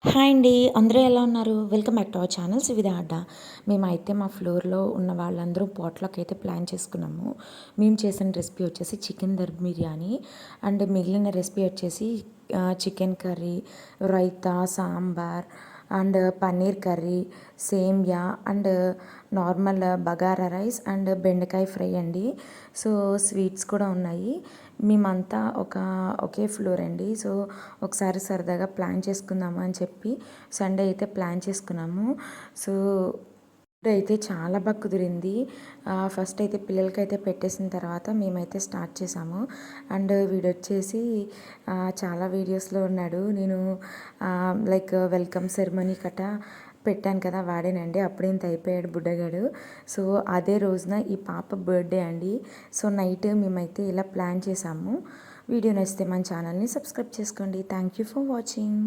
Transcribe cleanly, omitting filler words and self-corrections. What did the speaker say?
Hi అండి. అందరూ ఎలా ఉన్నారు? Welcome back to our channel Suvidha Adda. మేమైతే మా ఫ్లోర్‌లో ఉన్న వాళ్ళందరూ పాట్‌లక్ అయితే ప్లాన్ చేసుకున్నాము. మేము చేసిన రెసిపీ వచ్చేసి చికెన్ దమ్ బిర్యానీ అండ్ మిగిలిన రెసిపీ వచ్చేసి chicken curry, raita, sambar and paneer curry, semiya and normal bagara rice and బెండకాయ ఫ్రై అండి. సో, స్వీట్స్ కూడా ఉన్నాయి. మేమంతా ఒకే ఫ్లోర్ అండి. సో, ఒకసారి సరదాగా ప్లాన్ చేసుకుందాము అని చెప్పి సండే అయితే ప్లాన్ చేసుకున్నాము. సో, ఫుడ్ అయితే చాలా బాగా కుదిరింది. ఫస్ట్ అయితే పిల్లలకైతే పెట్టేసిన తర్వాత మేమైతే స్టార్ట్ చేసాము. అండ్ వీడొచ్చేసి చాలా వీడియోస్‌లో ఉన్నాడు. నేను లైక్ వెల్కమ్ సెరమనీ పెట్టాను కదా! వాడేనండి. అప్పుడే ఇంత అయిపోయాడు బుడ్డగాడు. సో, అదే రోజున ఈ పాప బర్త్‌డే అండి. సో, నైట్ మేమైతే ఇలా ప్లాన్ చేసాము. వీడియో నచ్చితే మన ఛానల్‌ని సబ్స్క్రైబ్ చేసుకోండి. Thank you for watching.